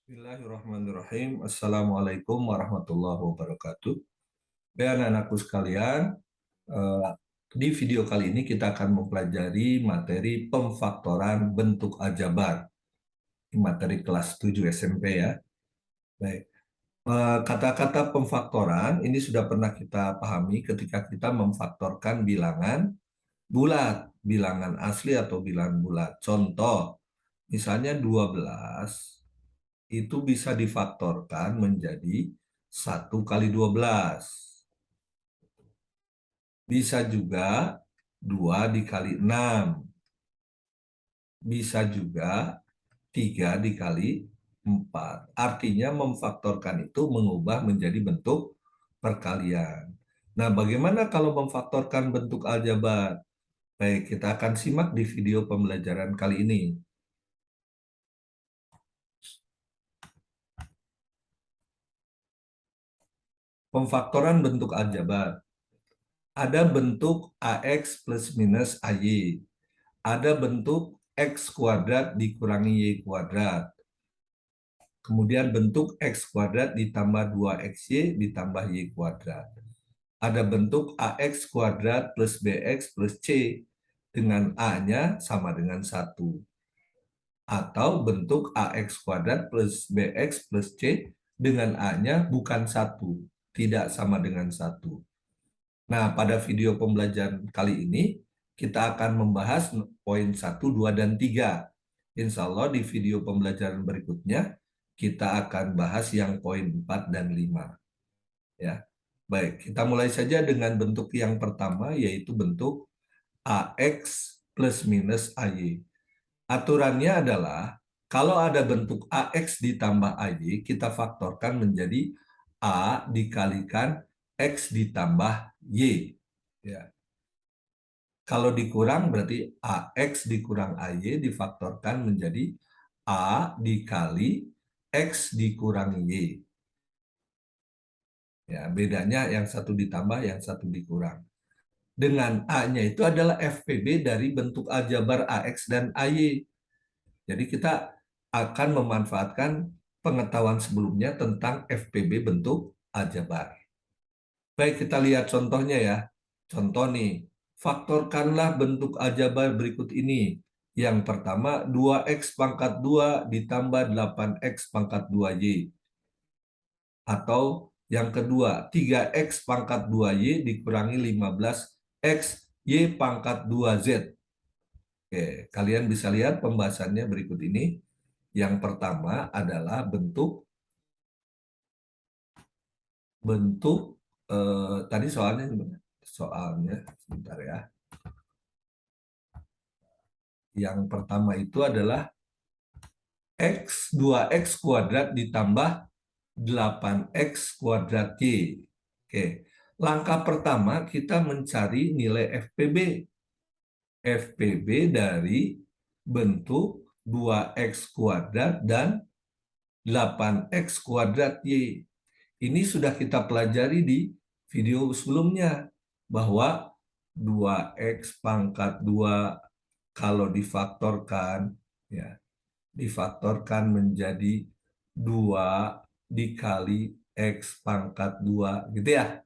Bismillahirrahmanirrahim. Assalamualaikum warahmatullahi wabarakatuh. Baik, anak-anakku sekalian, eh, di video kali ini kita akan mempelajari materi pemfaktoran bentuk aljabar. Ini materi kelas 7 SMP ya. Baik. Kata-kata pemfaktoran ini sudah pernah kita pahami ketika kita memfaktorkan bilangan bulat, bilangan asli atau bilangan bulat. Contoh, misalnya 12 itu bisa difaktorkan menjadi 1 kali 12. Bisa juga 2 dikali 6. Bisa juga 3 dikali 4. Artinya memfaktorkan itu mengubah menjadi bentuk perkalian. Nah, bagaimana kalau memfaktorkan bentuk aljabar? Baik, kita akan simak di video pembelajaran kali ini. Pemfaktoran bentuk aljabar. Ada bentuk AX plus minus AY. Ada bentuk X kuadrat dikurangi Y kuadrat. Kemudian bentuk X kuadrat ditambah 2XY ditambah Y kuadrat. Ada bentuk AX kuadrat plus BX plus C dengan A-nya sama dengan 1. Atau bentuk AX kuadrat plus BX plus C dengan A-nya bukan 1. Tidak sama dengan 1. Nah, pada video pembelajaran kali ini, kita akan membahas poin 1, 2, dan 3. Insya Allah di video pembelajaran berikutnya, kita akan bahas yang poin 4 dan 5. Ya. Baik, kita mulai saja dengan bentuk yang pertama, yaitu bentuk AX plus minus AY. Aturannya adalah, kalau ada bentuk AX ditambah AY, kita faktorkan menjadi A dikalikan X ditambah Y. Ya. Kalau dikurang berarti AX dikurang AY difaktorkan menjadi A dikali X dikurang Y. Ya, bedanya yang satu ditambah, yang satu dikurang. Dengan A-nya itu adalah FPB dari bentuk aljabar AX dan AY. Jadi kita akan memanfaatkan pengetahuan sebelumnya tentang FPB bentuk aljabar. Baik, kita lihat contohnya ya. Contoh nih, faktorkanlah bentuk aljabar berikut ini. Yang pertama, 2x pangkat 2 ditambah 8x pangkat 2y. Atau yang kedua, 3x pangkat 2y dikurangi 15x y pangkat 2z. Oke, kalian bisa lihat pembahasannya berikut ini. Yang pertama adalah bentuk tadi soalnya sebentar ya. Yang pertama itu adalah X 2x kuadrat ditambah 8x kuadrat Y. Oke. Langkah pertama kita mencari nilai FPB. FPB dari bentuk 2x kuadrat dan 8x kuadrat Y. Ini sudah kita pelajari di video sebelumnya, bahwa 2x pangkat 2 kalau difaktorkan, ya, difaktorkan menjadi 2 dikali x pangkat 2, gitu ya.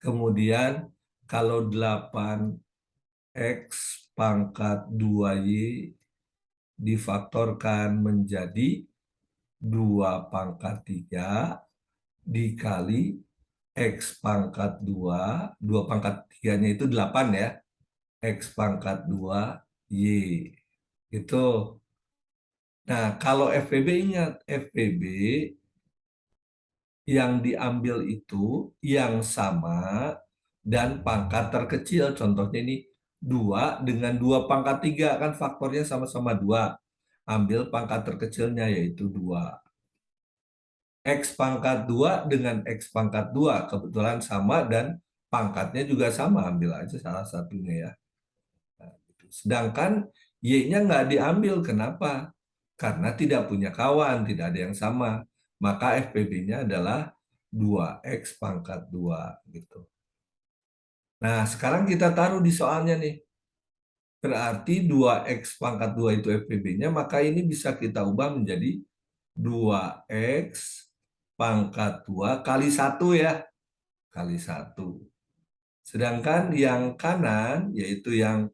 Kemudian kalau 8x pangkat 2y difaktorkan menjadi 2 pangkat 3 dikali X pangkat 2, 2 pangkat 3-nya itu 8 ya, X pangkat 2, Y. Itu. Nah, kalau FPB, ingat, FPB yang diambil itu yang sama dan pangkat terkecil. Contohnya ini 2 dengan 2 pangkat 3, kan faktornya sama-sama 2. Ambil pangkat terkecilnya yaitu 2. X pangkat 2 dengan X pangkat 2 kebetulan sama dan pangkatnya juga sama, ambil aja salah satunya ya. Nah, gitu. Sedangkan Y-nya nggak diambil, kenapa? Karena tidak punya kawan, tidak ada yang sama. Maka FPB-nya adalah 2X pangkat 2 gitu. Nah, sekarang kita taruh di soalnya nih. Berarti 2X pangkat 2 itu FPB-nya, maka ini bisa kita ubah menjadi 2x pangkat 2 kali 1 ya. Kali 1. Sedangkan yang kanan, yaitu yang,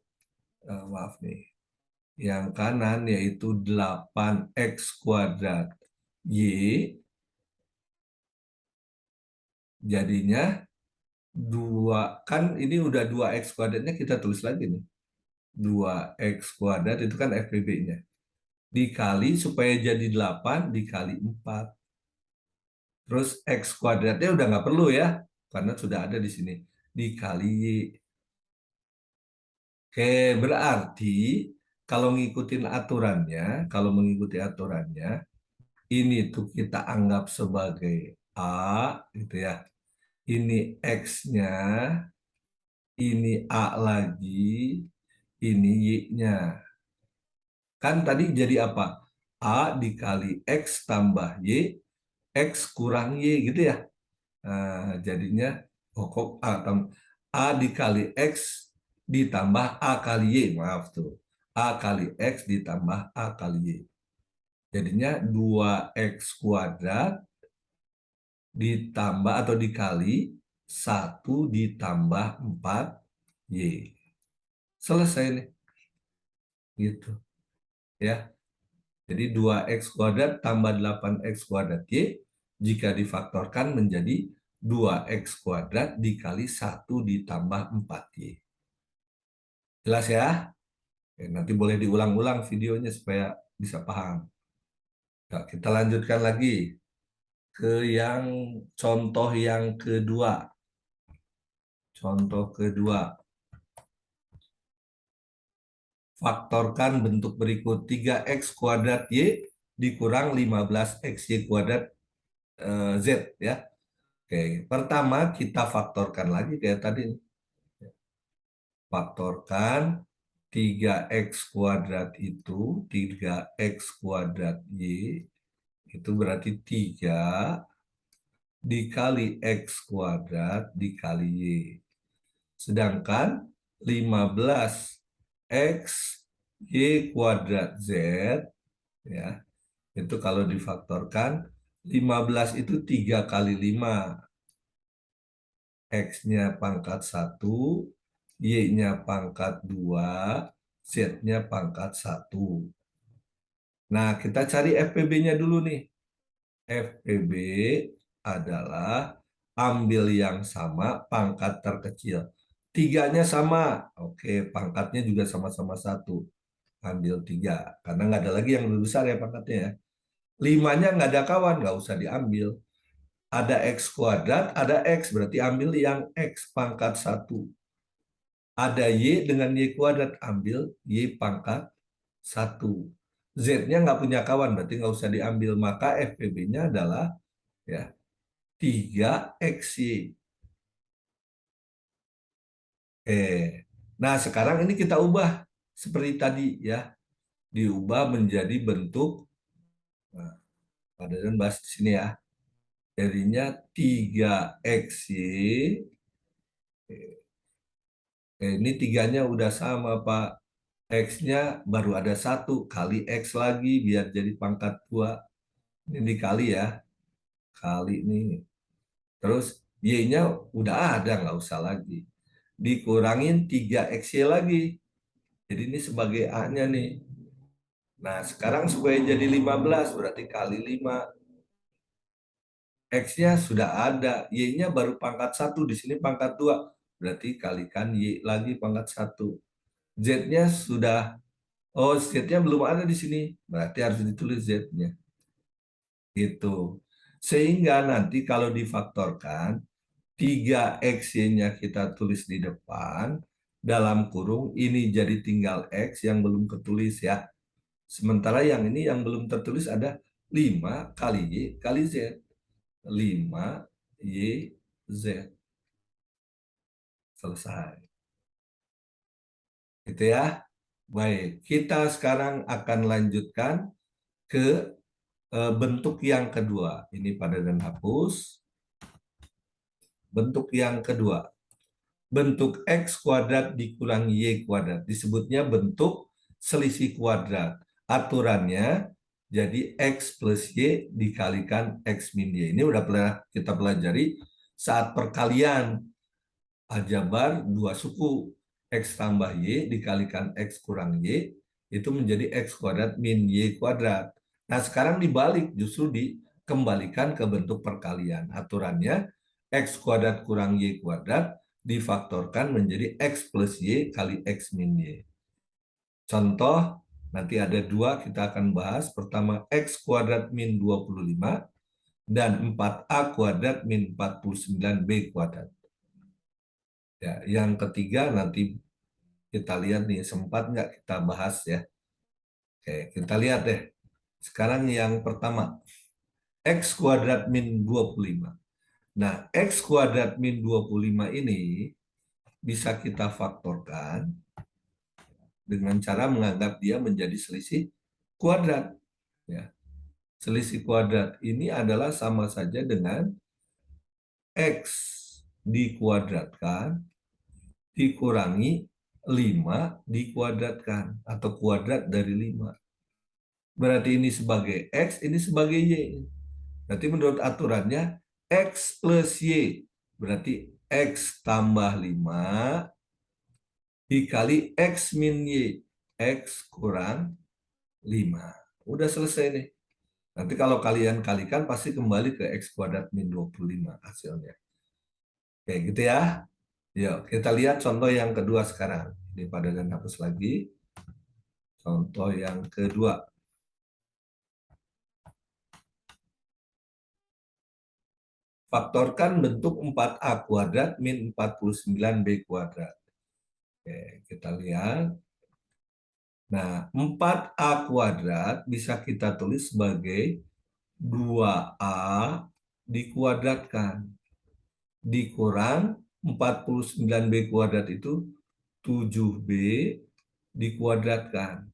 maaf nih, yang kanan yaitu 8x kuadrat Y, jadinya 2, kan ini udah 2x kuadratnya kita tulis lagi nih. 2x kuadrat itu kan FPB-nya. Dikali supaya jadi 8 dikali 4. Terus x kuadratnya udah nggak perlu ya, karena sudah ada di sini. Dikali Y. Oke, berarti kalau kalau mengikuti aturannya, ini tuh kita anggap sebagai A, gitu ya. Ini X-nya, ini A lagi, ini Y-nya. Kan tadi jadi apa? A dikali X tambah Y, X kurang Y gitu ya. Nah, jadinya pokok A dikali X ditambah A kali Y. Maaf tuh. A kali X ditambah A kali Y. Jadinya 2X kuadrat ditambah atau dikali 1 ditambah 4Y. Selesai nih. Gitu. Ya. Jadi 2X kuadrat tambah 8X kuadrat Y jika difaktorkan menjadi 2X kuadrat dikali 1 ditambah 4Y. Jelas ya? Oke, nanti boleh diulang-ulang videonya supaya bisa paham. Nah, kita lanjutkan lagi ke yang contoh yang kedua. Contoh kedua. Faktorkan bentuk berikut 3X kuadrat Y dikurang 15XY kuadrat Z ya. Oke, pertama kita faktorkan lagi kayak tadi. Faktorkan 3X kuadrat itu 3X kuadrat Y itu berarti 3 dikali X kuadrat dikali Y. Sedangkan 15X Y kuadrat Z ya, itu kalau difaktorkan 15 itu 3 kali 5. X-nya pangkat 1, Y-nya pangkat 2, Z-nya pangkat 1. Nah, kita cari FPB-nya dulu nih. FPB adalah ambil yang sama, pangkat terkecil. Tiganya sama. Oke, pangkatnya juga sama-sama 1. Ambil 3. Karena nggak ada lagi yang lebih besar ya pangkatnya ya. 5-nya nggak ada kawan, nggak usah diambil. Ada X kuadrat, ada X. Berarti ambil yang X pangkat 1. Ada Y dengan Y kuadrat, ambil Y pangkat 1. Z-nya nggak punya kawan, berarti nggak usah diambil. Maka FPB-nya adalah ya 3XY. Nah, sekarang ini kita ubah seperti tadi ya. Diubah menjadi bentuk, nah, pada dan bahas di sini ya. Jadinya 3XY. Ini tiganya udah sama, Pak. X-nya baru ada 1 kali X lagi biar jadi pangkat 2. Ini dikali ya. Kali ini. Terus Y-nya udah ada, nggak usah lagi. Dikurangin 3XY lagi. Jadi ini sebagai A-nya nih. Nah, sekarang supaya jadi 15, berarti kali 5. X-nya sudah ada. Y-nya baru pangkat 1. Di sini pangkat 2. Berarti kalikan Y lagi pangkat 1. Z-nya sudah, oh Z-nya belum ada di sini. Berarti harus ditulis Z-nya. Gitu. Sehingga nanti kalau difaktorkan, 3XY-nya kita tulis di depan, dalam kurung ini jadi tinggal X yang belum ketulis ya. Sementara yang ini yang belum tertulis ada 5 kali Y kali Z. 5YZ. Selesai. Gitu ya. Baik, kita sekarang akan lanjutkan ke bentuk yang kedua. Ini pada dan hapus. Bentuk yang kedua. Bentuk X kuadrat dikurangi Y kuadrat. Disebutnya bentuk selisih kuadrat. Aturannya jadi X plus Y dikalikan X min Y. Ini udah pernah kita pelajari saat perkalian aljabar dua suku. X tambah Y dikalikan X kurang Y, itu menjadi X kuadrat min Y kuadrat. Nah, sekarang dibalik, justru dikembalikan ke bentuk perkalian. Aturannya, X kuadrat kurang Y kuadrat difaktorkan menjadi X plus Y kali X min Y. Contoh, nanti ada dua kita akan bahas. Pertama, X kuadrat min 25 dan 4A kuadrat min 49B kuadrat. Ya, yang ketiga nanti kita lihat nih, sempat nggak kita bahas ya. Oke, kita lihat deh. Sekarang yang pertama, X kuadrat min 25. Nah, X kuadrat min 25 ini bisa kita faktorkan dengan cara menganggap dia menjadi selisih kuadrat. Ya. Selisih kuadrat ini adalah sama saja dengan X dikuadratkan dikurangi 5 dikuadratkan atau kuadrat dari 5. Berarti ini sebagai X, ini sebagai Y. Berarti menurut aturannya X plus Y. Berarti X tambah 5 dikali X min Y. X kurang 5. Udah selesai nih. Nanti kalau kalian kalikan pasti kembali ke X kuadrat min 25 hasilnya. Oke gitu ya. Yuk kita lihat contoh yang kedua sekarang. Daripada dan hapus lagi. Contoh yang kedua. Faktorkan bentuk 4A kuadrat min 49B kuadrat. Oke, kita lihat. Nah, 4A kuadrat bisa kita tulis sebagai 2A dikuadratkan. Dikurang 49B kuadrat itu 7B dikuadratkan.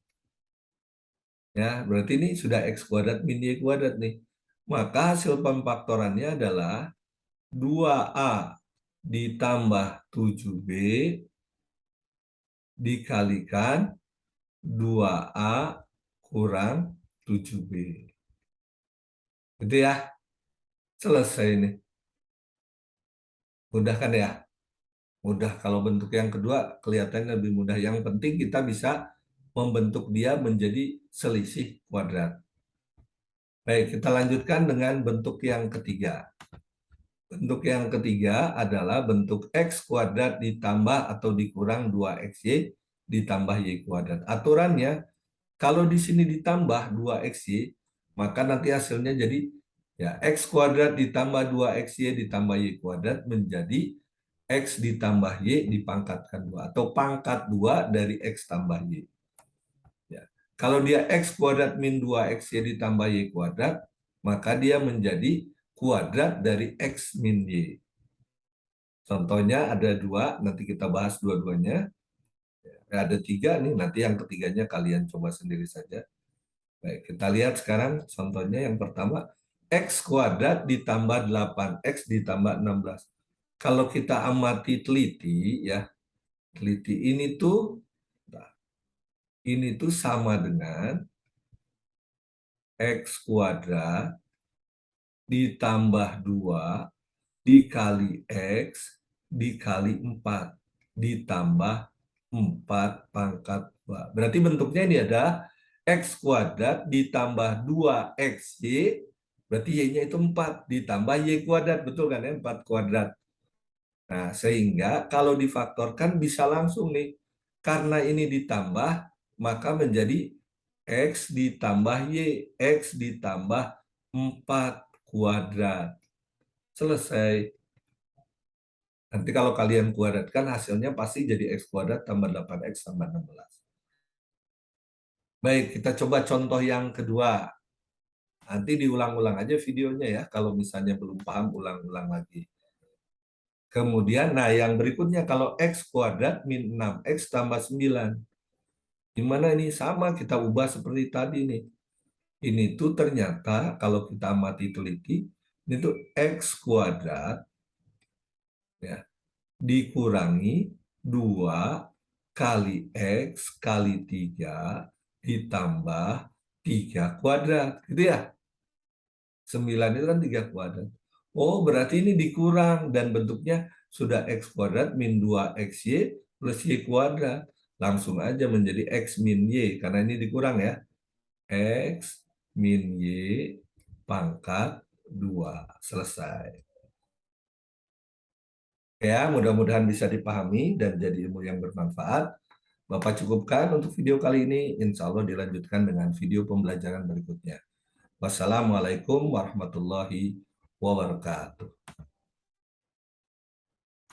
Ya, berarti ini sudah X kuadrat min Y kuadrat nih. Maka hasil pemfaktorannya adalah 2A ditambah 7B dikalikan 2A kurang 7B. Gitu ya. Selesai ini. Mudah kan ya? Mudah kalau bentuk yang kedua kelihatannya lebih mudah. Yang penting kita bisa membentuk dia menjadi selisih kuadrat. Baik, kita lanjutkan dengan bentuk yang ketiga. Bentuk yang ketiga adalah bentuk X kuadrat ditambah atau dikurang 2XY ditambah Y kuadrat. Aturannya, kalau di sini ditambah 2XY, maka nanti hasilnya jadi ya X kuadrat ditambah 2XY ditambah Y kuadrat menjadi X ditambah Y dipangkatkan 2. Atau pangkat 2 dari X tambah Y. Ya. Kalau dia X kuadrat min 2XY ditambah Y kuadrat, maka dia menjadi kuadrat dari X min Y. Contohnya ada dua, nanti kita bahas dua-duanya. Ada tiga nih, nanti yang ketiganya kalian coba sendiri saja. Baik, kita lihat sekarang contohnya yang pertama, X kuadrat ditambah 8X ditambah 16. Kalau kita amati teliti, ya, teliti ini tuh sama dengan X kuadrat ditambah 2 dikali X dikali 4 ditambah 4 pangkat 2. Berarti bentuknya ini ada X kuadrat ditambah 2XY, berarti Y-nya itu 4 ditambah Y kuadrat, betul kan ya, 4 kuadrat. Nah, sehingga kalau difaktorkan bisa langsung nih, karena ini ditambah, maka menjadi X ditambah Y, X ditambah 4 kuadrat. Selesai. Nanti kalau kalian kuadratkan hasilnya pasti jadi X kuadrat tambah 8X tambah 16. Baik, kita coba contoh yang kedua. Nanti diulang-ulang aja videonya ya. Kalau misalnya belum paham, ulang-ulang lagi. Kemudian, nah yang berikutnya kalau X kuadrat min 6X tambah 9. Gimana ini? Sama, kita ubah seperti tadi nih. Ini tuh ternyata kalau kita amati teliti, ini tuh X kuadrat ya, dikurangi 2 kali X kali 3 ditambah 3 kuadrat, gitu ya. 9 itu kan 3 kuadrat. Oh, berarti ini dikurang dan bentuknya sudah X kuadrat min 2XY plus Y kuadrat. Langsung aja menjadi X min Y, karena ini dikurang ya. X min Y pangkat 2. Selesai. Ya, mudah-mudahan bisa dipahami dan jadi ilmu yang bermanfaat. Bapak cukupkan untuk video kali ini. Insya Allah dilanjutkan dengan video pembelajaran berikutnya. Wassalamualaikum warahmatullahi wabarakatuh.